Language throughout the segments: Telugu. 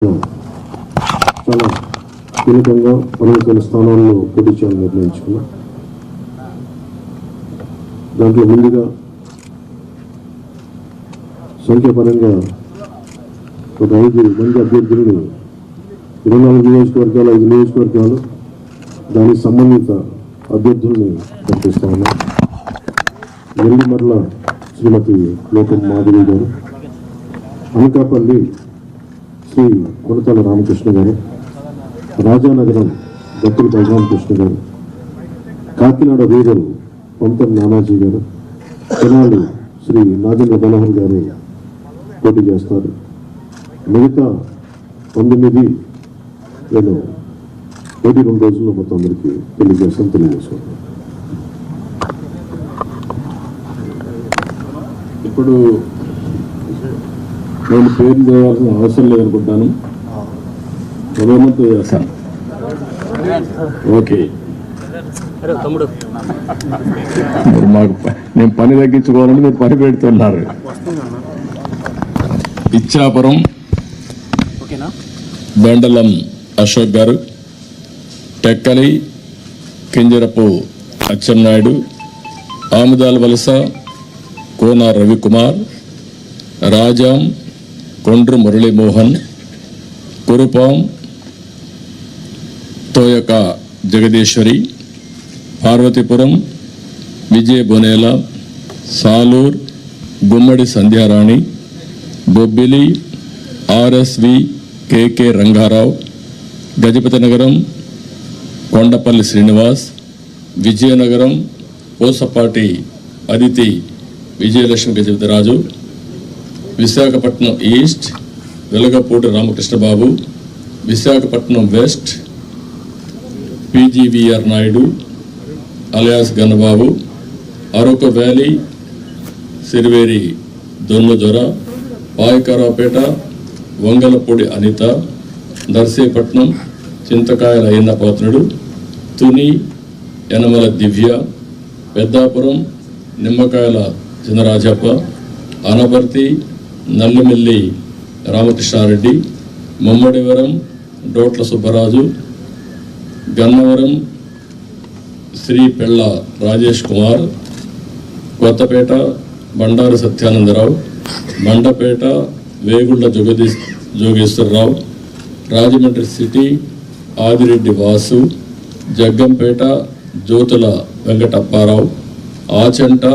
చాలా కీలకంగా మనం కొన్ని స్థానాల్లో పోటీ చేయాలని నిర్ణయించుకున్నాం. దాంట్లో ముందుగా సంఖ్యాపరంగా ఒక 5 మంది అభ్యర్థులను 24 నియోజకవర్గాలు 5 నియోజకవర్గాలు దానికి సంబంధిత అభ్యర్థుల్ని ప్రకటిస్తా ఉన్నాం. నెల్లిమర్ల శ్రీమతి లోకం మాధవి గారు, అనకాపల్లి శ్రీ కొనతాల రామకృష్ణ గారు, రాజానగరం దత్తులు బలరామకృష్ణ గారు, కాకినాడ రూరల్ పంతం నానాజీ గారు, తెనాలి శ్రీ నాగేంద్ర మనోహర్ గారు పోటీ చేస్తారు. మిగతా 19 నేను 2 రోజుల్లో మొత్తం అందరికీ తెలియజేసుకుంటాను. ఇప్పుడు నేను పేరు చేయాల్సిన అవసరం లేదనుకుంటాను. చేస్తాను. ఓకే, మాకు నేను పని తగ్గించుకోవాలని మీరు పని పెడుతున్నారు. Ichchapuram బెండలం Ashok garu, Tekkali Kinjarapu Atchannaidu, Amadalavalasa Kona Ravikumar, Rajam Kondru Muralimohan, Kurupam Thoyaka Jagadeeswari, Parvathipuram Vijaya Bonela, Salur Gummadi Sandhyarani, Bobbili RSV KK Rangarao, Gajapathinagaram Kondapalli Srinivas, Vizianagaram Pusapati Aditi Vijayalakshmi Gajapathiraju, Visakhapatnam east Velagapudi Ramakrishnababu, Visakhapatnam west PGVR Naidu alias Gannababu, Araku valley Siriveri Donnadora, Payakaraopeta Vangalapudi Anitha, Narsipatnam Chinthakayala Ayyannapatrudu, Tuni Yanamala Divya, Peddapuram Nimmakayala Chinarajappa, Anaparthi Nallimilli Ramakrishna Reddy, Mummidivaram డోట్ల Subbaraju, Gannavaram Shri పెళ్ళ రాజేష్ కుమార్, కొత్తపేట బండారు సత్యానందరావు, మండపేట వేగుళ్ల జోగేశ్వరరావు, రాజమండ్రి సిటీ ఆదిరెడ్డి వాసు, జగ్గంపేట జ్యోతుల వెంకటప్పారావు, ఆచంట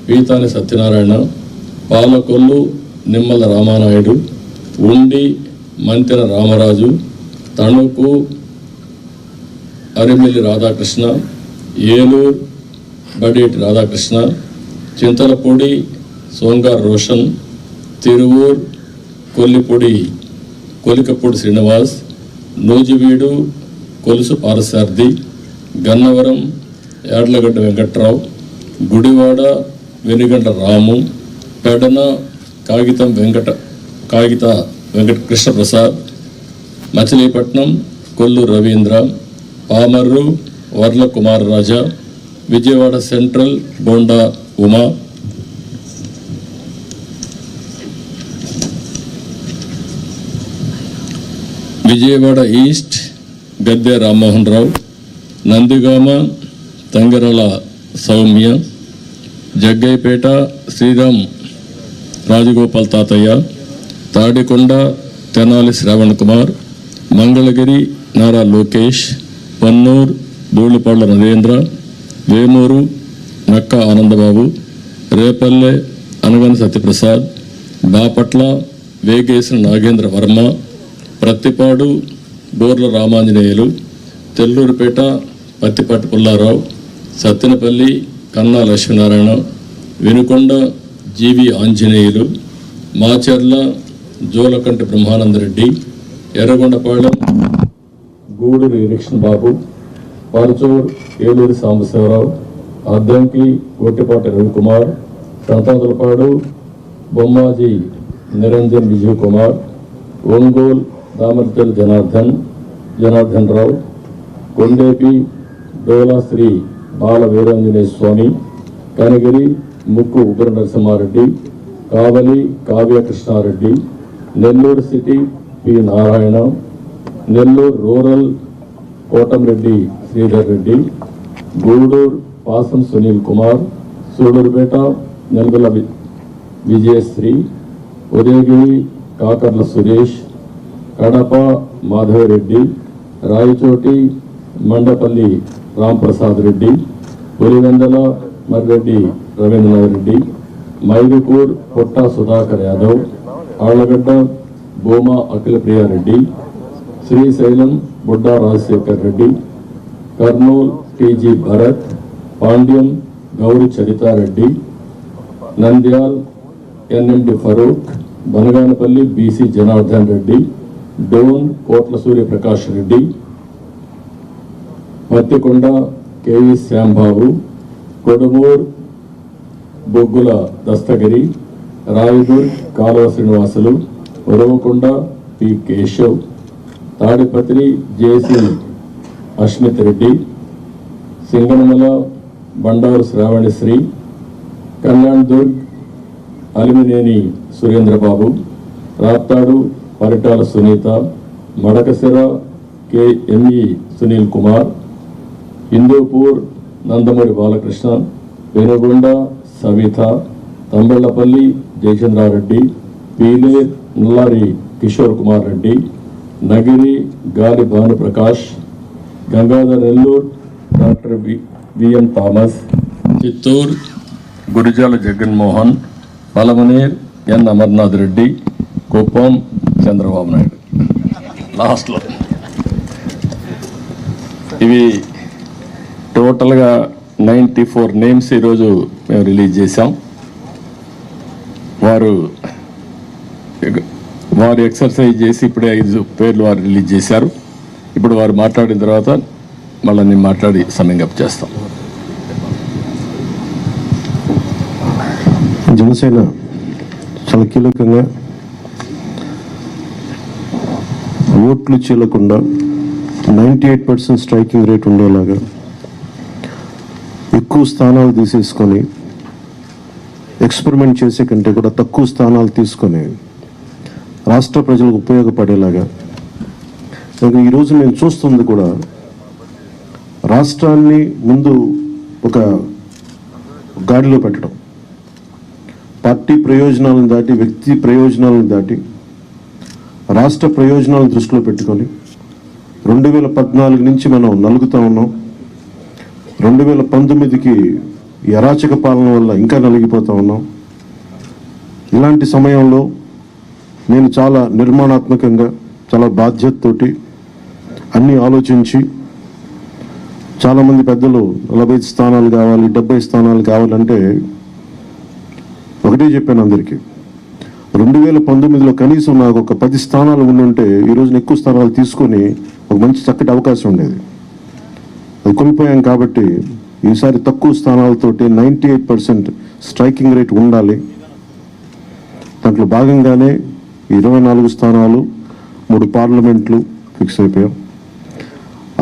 పీతాని సత్యనారాయణ, పాలకొల్లు నిమ్మల రామానాయుడు, ఉండి మంతెన రామరాజు, తణుకు అరిమిల్లి రాధాకృష్ణ, ఏలూరు బడేటి రాధాకృష్ణ, చింతలపూడి సోంగార్ రోషన్, తిరువూర్ కొలికపూడి శ్రీనివాస్, నూజివీడు కొలుసు పారసార్థి, గన్నవరం యాడ్లగడ్డ వెంకట్రావు, గుడివాడ వెనుగండ్ల రాము, పెడన కాగిత వెంకట కృష్ణప్రసాద్, మచిలీపట్నం కొల్లు రవీంద్ర, పామర్రు వర్ల కుమార్ రాజా, విజయవాడ సెంట్రల్ బోండా ఉమా, విజయవాడ ఈస్ట్ గద్దె రామ్మోహన్ రావు, నందిగామ తంగరల సౌమ్య, జగ్గైపేట శ్రీరామ్ రాజగోపాల్ తాతయ్య, తాడికొండ తెనాలి శ్రావణ్ కుమార్, మంగళగిరి నారా లోకేష్, పన్నూర్ ధూళిపాళ్ల నరేంద్ర, వేమూరు నక్క ఆనందబాబు, రేపల్లె అనగన సత్యప్రసాద్, బాపట్ల వేగేసిన నాగేంద్ర వర్మ, ప్రత్తిపాడు బోర్ల రామాంజనేయులు, తెల్లూరుపేట పత్తిపాటి పుల్లారావు, సత్తెనపల్లి కన్నా లక్ష్మీనారాయణ, వినుకొండ జీవి ఆంజనేయులు, మాచర్ల జోలకంటి బ్రహ్మానందరెడ్డి, ఎర్రగొండపాళెం గూడూరి బాబు, పరచూర్ ఏలూరి సాంబశివరావు, అద్దంకి గొట్టిపాటి రవికుమార్, సంతాతులపాడు బొమ్మాజీ నిరంజన్ విజయ్ కుమార్, ఒంగోలు దామర్జల్ జనార్దన్ రావు, కొండేపి డోలా శ్రీ బాల Veeranjaneya Swamy, Kanigiri Mukku Ugra Narasimhareddy, Kavali Kavya Krishnareddy, Nellore city P Narayana, Nellore rural Kotamreddy Sridhar Reddy, Gudur Pasam Sunil Kumar, Sullurpeta నెల్గొల Vijayasri, Udayagiri Kakarla Suresh, Kadapa Madhava Reddy, Rayachoti Mandapalli Ramprasad Reddy, Pulivendula Marreddy Rabindranath Reddy, Mydukur Potta Sudhakar Yadav, Allagadda Bhuma Akhilapriyareddy, Srisailam Budda Rajasekhar Reddy, Kurnool TG Bharath, Panyam Gowri Charitareddy, Nandyal NMD Farooq, Banaganapalli BC Janardhan Reddy, Dhone Kotla Suryaprakash Reddy, Pattikonda KV Shyambabu, Kodumur Boggula Dastagiri, Rayadurg Kaluva Srinivasulu, Uravakonda P Keshav, Tadipatri JC Ashmith Reddy, Singanamala Bandaru Sravanisri, Kalyandurg Alimineni Surendrababu, Raptadu Paritala Sunitha, Madakasira KME Sunil Kumar, Hindupur Nandamuri Balakrishna, Penukonda Savitha, Thamballapalle Jayachandrareddy, Pileru Nallari Kishore Kumar Reddy, Nagari Gali Bhanuprakash, Gangadhara Nellore doctor VN Thomas, Chittoor Gurajala Jaganmohan, Palamaner N Amarnath Reddy, Kuppam Chandrababu Naidu. లాస్ట్లో ఇవి టోటల్గా 94 నేమ్స్ ఈరోజు మేము రిలీజ్ చేశాం. వారు ఎక్సర్సైజ్ చేసి ఇప్పుడే 5 పేర్లు వారు రిలీజ్ చేశారు. ఇప్పుడు వారు మాట్లాడిన తర్వాత మళ్ళీ నేను మాట్లాడి సమ్మింగ్ చేస్తాం. జనసేన చాలా కీలకంగా ఓట్లు చీలకుండా 98% స్ట్రైకింగ్ రేట్ ఉండేలాగా ఎక్కువ స్థానాలు తీసేసుకొని ఎక్స్పెరిమెంట్ చేసే కంటే కూడా తక్కువ స్థానాలు తీసుకొని రాష్ట్ర ప్రజలకు ఉపయోగపడేలాగా. ఈరోజు నేను చూస్తుంది కూడా రాష్ట్రాన్ని ముందు ఒక గాడిలో పెట్టడం, పార్టీ ప్రయోజనాలను దాటి వ్యక్తి ప్రయోజనాలను దాటి రాష్ట్ర ప్రయోజనాలను దృష్టిలో పెట్టుకొని 2014 నుంచి మనం నలుగుతూ ఉన్నాం. 2019కి ఈ అరాచక పాలన వల్ల ఇంకా నలిగిపోతూ ఉన్నాం. ఇలాంటి సమయంలో నేను చాలా నిర్మాణాత్మకంగా చాలా బాధ్యతతోటి అన్నీ ఆలోచించి, చాలామంది పెద్దలు 45 స్థానాలు కావాలి 70 స్థానాలు కావాలంటే ఒకటే చెప్పాను అందరికీ, 2019లో కనీసం నాకు ఒక 10 స్థానాలు ఉండుంటే ఈరోజు ఎక్కువ స్థానాలు తీసుకొని ఒక మంచి చక్కటి అవకాశం ఉండేది. అది కోల్పోయాం. కాబట్టి ఈసారి తక్కువ స్థానాలతోటి 98% స్ట్రైకింగ్ రేట్ ఉండాలి. దాంట్లో భాగంగానే 24 స్థానాలు 3 పార్లమెంట్లు ఫిక్స్ అయిపోయాం.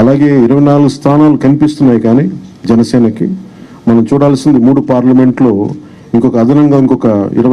అలాగే 24 స్థానాలు కనిపిస్తున్నాయి, కానీ జనసేనకి మనం చూడాల్సింది 3 పార్లమెంట్లో ఇంకొక అదనంగా ఇంకొక 20